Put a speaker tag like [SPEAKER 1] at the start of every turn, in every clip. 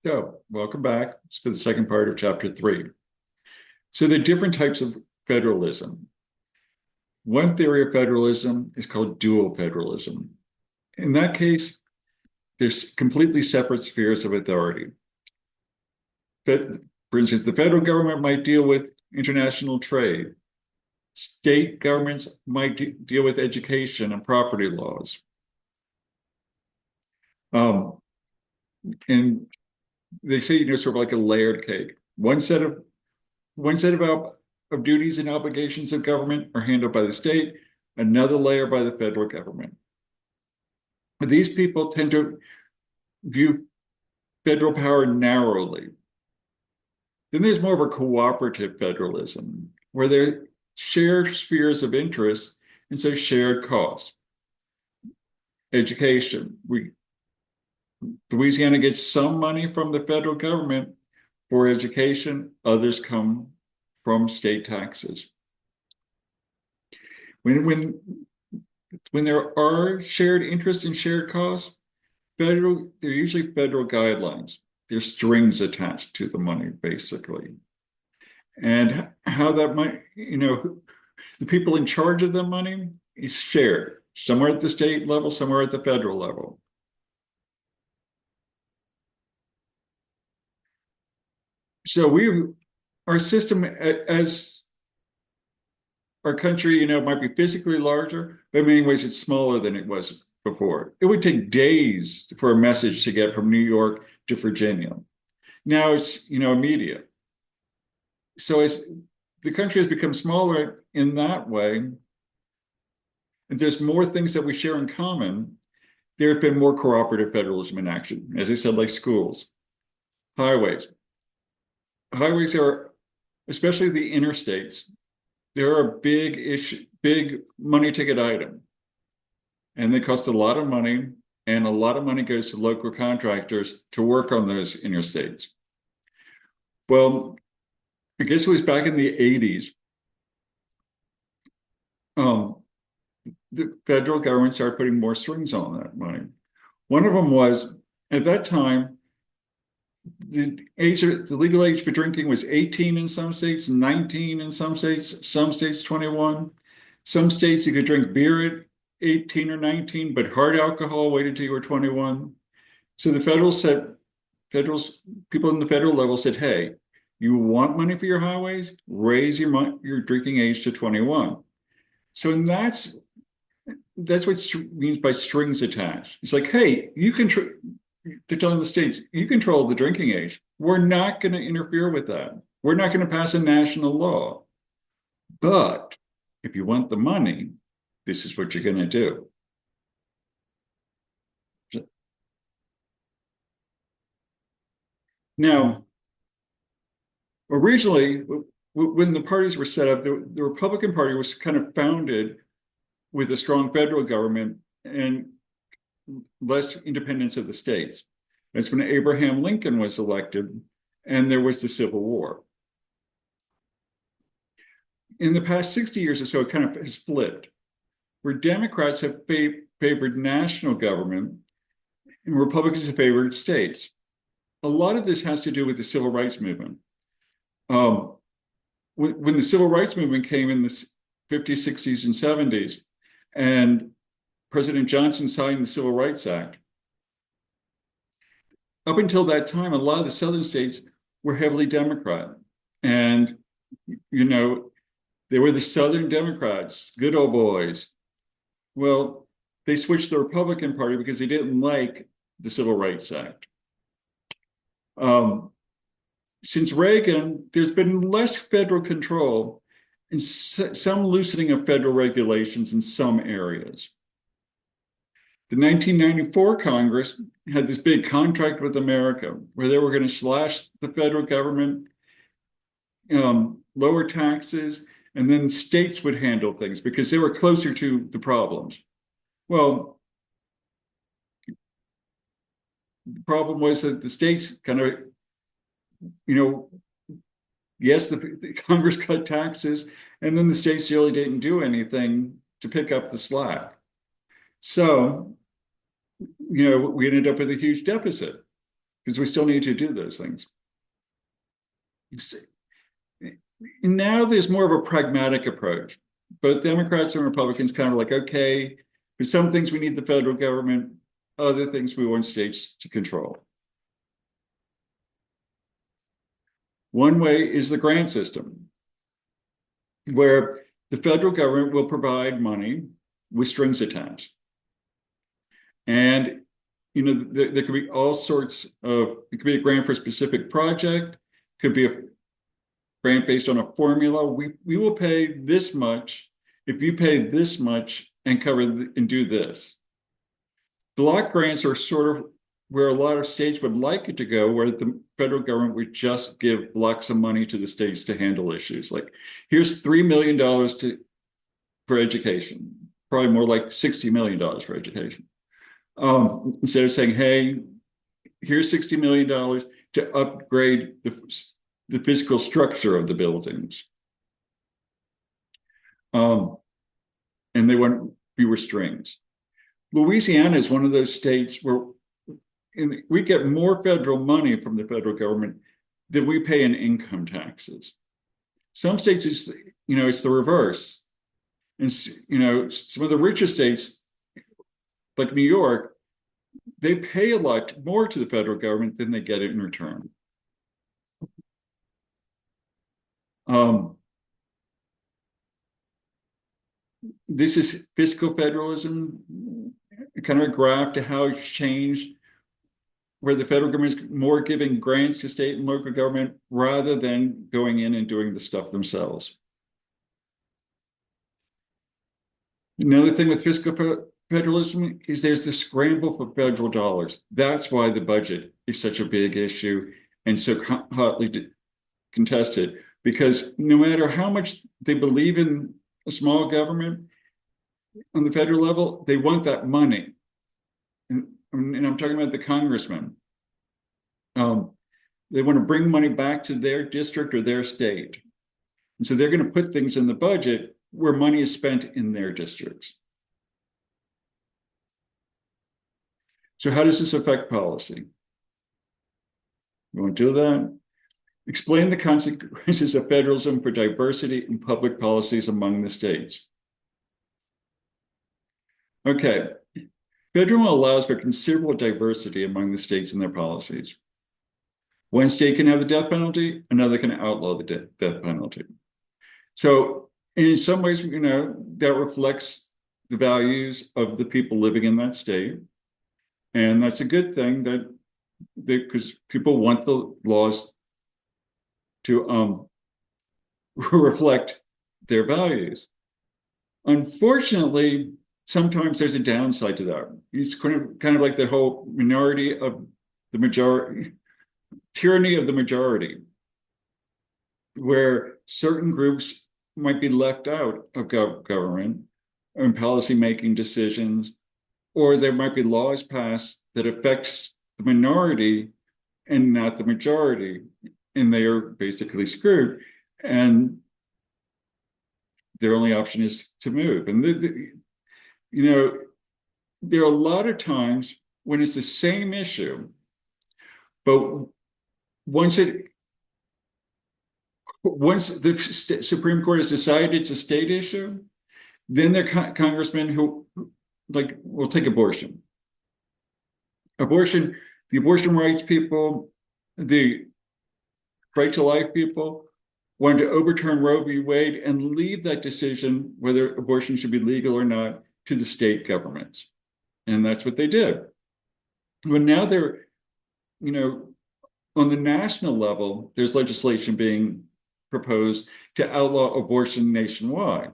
[SPEAKER 1] So, welcome back. It's for the second part of chapter 3. So, the different types of federalism. One theory of federalism is called dual federalism. In that case, there's completely separate spheres of authority. But, for instance, the federal government might deal with international trade. State governments might deal with education and property laws. Um, and they say, sort of like a layered cake. One set of duties and obligations of government are handled by the state, another layer by the federal government. These people tend to view federal power narrowly. Then there's more of a cooperative federalism, where there shared spheres of interest and so shared costs. Education. Louisiana gets some money from the federal government for education, others come from state taxes. When there are shared interests and shared costs, they're usually federal guidelines. There's strings attached to the money, basically. And how that might, the people in charge of the money is shared, somewhere at the state level, somewhere at the federal level. So our system, as our country, might be physically larger, but in many ways it's smaller than it was before. It would take days for a message to get from New York to Virginia. Now it's, immediate. So as the country has become smaller in that way, and there's more things that we share in common, there have been more cooperative federalism in action. As I said, like schools, highways. Highways are, especially the interstates, they're a big issue, big money ticket item. And they cost a lot of money, and a lot of money goes to local contractors to work on those interstates. Well, I guess it was back in the 80s. The federal government started putting more strings on that money. One of them was, at that time, the legal age for drinking was 18 in some states, 19 in some states 21. Some states you could drink beer at 18 or 19, but hard alcohol waited until you were 21. So the people in the federal level said, hey, you want money for your highways? Raise your drinking age to 21. So that's what means by strings attached. It's like, hey, they're telling the states, you control the drinking age. We're not going to interfere with that. We're not going to pass a national law. But if you want the money, this is what you're going to do. Now, originally, when the parties were set up, the Republican Party was kind of founded with a strong federal government and less independence of the states. That's when Abraham Lincoln was elected, and there was the Civil War. In the past 60 years or so, it kind of has flipped, where Democrats have favored national government and Republicans have favored states. A lot of this has to do with the civil rights movement. When the civil rights movement came in the 50s, 60s, and 70s, and President Johnson signed the Civil Rights Act, up until that time, a lot of the southern states were heavily Democrat. And, they were the Southern Democrats, good old boys. Well, they switched the Republican Party because they didn't like the Civil Rights Act. Since Reagan, there's been less federal control and some loosening of federal regulations in some areas. The 1994 Congress had this big contract with America where they were going to slash the federal government, lower taxes, and then states would handle things because they were closer to the problems. Well, the problem was that the states kind of, yes, the Congress cut taxes, and then the states really didn't do anything to pick up the slack. So, we ended up with a huge deficit. because we still need to do those things. Now there's more of a pragmatic approach. Both Democrats and Republicans kind of like, okay, for some things we need the federal government, other things we want states to control. One way is the grant system, where the federal government will provide money with strings attached. And there could be all sorts of, it could be a grant for a specific project, could be a grant based on a formula. We will pay this much if you pay this much and cover and do this. Block grants are sort of where a lot of states would like it to go, where the federal government would just give blocks of money to the states to handle issues. Like, here's $3 million for education, probably more like $60 million for education. Instead of saying, hey, here's $60 million to upgrade the physical structure of the buildings. And they want fewer strings. Louisiana is one of those states where we get more federal money from the federal government than we pay in income taxes. Some states, it's the reverse. And, some of the richer states, like New York, they pay a lot more to the federal government than they get in return. This is fiscal federalism, kind of a graph to how it's changed, where the federal government is more giving grants to state and local government rather than going in and doing the stuff themselves. Another thing with fiscal federalism is there's the scramble for federal dollars. That's why the budget is such a big issue and so hotly contested, because no matter how much they believe in a small government on the federal level, they want that money. And I'm talking about the congressman. They want to bring money back to their district or their state. And so they're going to put things in the budget where money is spent in their districts. So how does this affect policy? You want to do that? Explain the consequences of federalism for diversity in public policies among the states. Okay, federalism allows for considerable diversity among the states and their policies. One state can have the death penalty, another can outlaw the death penalty. So in some ways, that reflects the values of the people living in that state. And that's a good thing because people want the laws to reflect their values. Unfortunately, sometimes there's a downside to that. It's kind of like the whole minority of the majority, tyranny of the majority, where certain groups might be left out of government and policy-making decisions, or there might be laws passed that affects the minority and not the majority, and they are basically screwed. And their only option is to move. And there are a lot of times when it's the same issue, but once the Supreme Court has decided it's a state issue, then there are congressmen who will take abortion. The abortion rights people, the right to life people wanted to overturn Roe v. Wade and leave that decision whether abortion should be legal or not to the state governments. And that's what they did. But now they're, on the national level, there's legislation being proposed to outlaw abortion nationwide.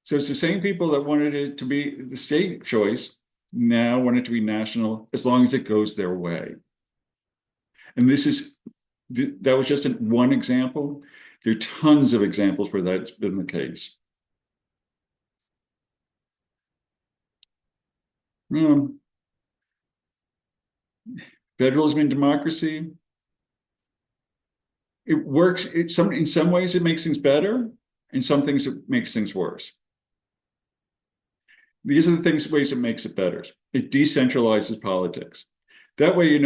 [SPEAKER 1] So it's the same people that wanted it to be the state choice now want it to be national, as long as it goes their way. And that was just one example. There are tons of examples where that's been the case. Federalism and democracy. It works. In some ways, it makes things better. In some things, it makes things worse. These are the ways it makes it better. It decentralizes politics. That way,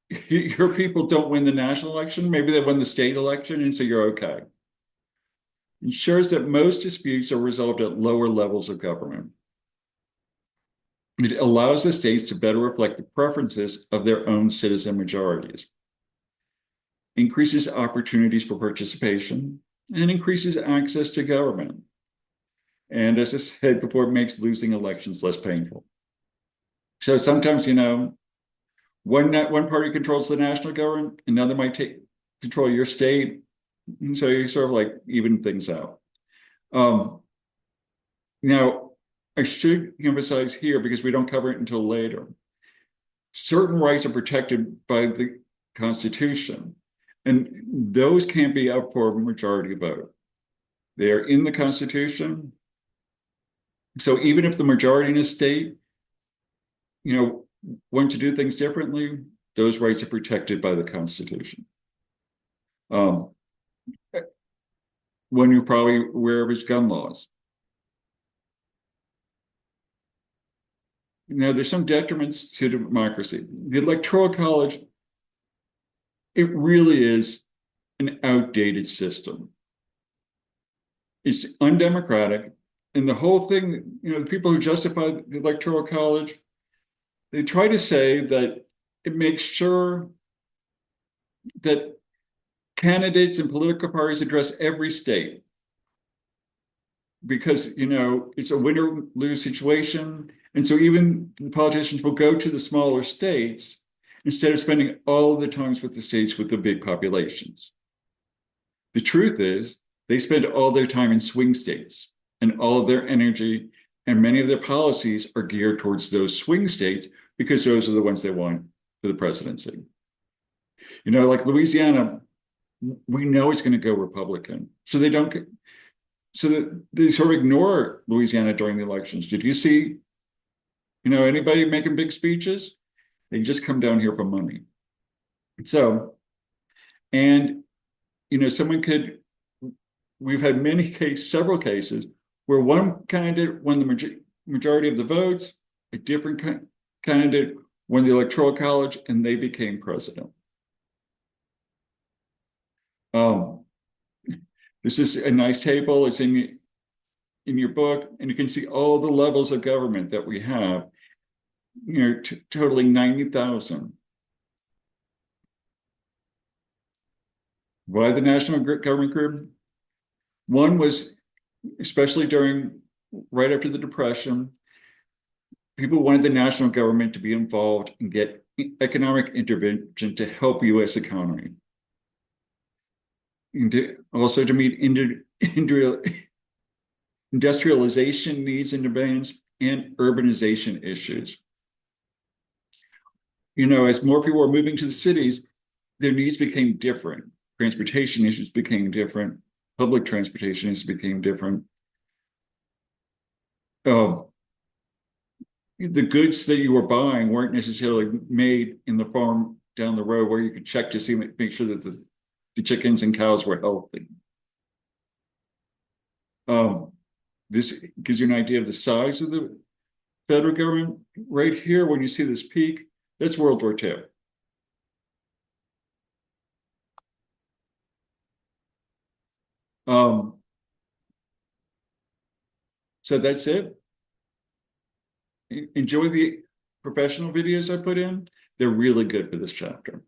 [SPEAKER 1] your people don't win the national election, maybe they win the state election, and so you're okay. Ensures that most disputes are resolved at lower levels of government. It allows the states to better reflect the preferences of their own citizen majorities, increases opportunities for participation, and increases access to government. And as I said before, it makes losing elections less painful. So sometimes, one party controls the national government, another might take control of your state. And so you sort of like even things out. Now, I should emphasize here, because we don't cover it until later, certain rights are protected by the Constitution, and those can't be up for a majority vote. They are in the Constitution. So even if the majority in a state, want to do things differently, those rights are protected by the Constitution. One you're probably aware of is gun laws. There's some detriments to democracy. The Electoral College, it really is an outdated system. It's undemocratic. And the whole thing, the people who justify the Electoral College, they try to say that it makes sure that candidates and political parties address every state. Because, it's a win-or-lose situation. And so even the politicians will go to the smaller states instead of spending all of the times with the states with the big populations. The truth is, they spend all their time in swing states, and all of their energy and many of their policies are geared towards those swing states because those are the ones they want for the presidency. Like Louisiana, we know it's going to go Republican. So they sort of ignore Louisiana during the elections. Did you see, anybody making big speeches? They just come down here for money. So, and, we've had several cases where one candidate won the majority of the votes, a different candidate won the Electoral College, and they became president. This is a nice table. It's in your book, and you can see all the levels of government that we have, totaling 90,000. Why the National Government Group? One was, especially right after the Depression, people wanted the national government to be involved and get economic intervention to help U.S. economy. And also to meet industrialization needs and demands and urbanization issues. As more people were moving to the cities, their needs became different. Transportation issues became different. Public transportation issues became different. The goods that you were buying weren't necessarily made in the farm down the road where you could check to make sure that the chickens and cows were healthy. This gives you an idea of the size of the federal government. Right here, when you see this peak, that's World War II. So that's it. Enjoy the professional videos I put in. They're really good for this chapter.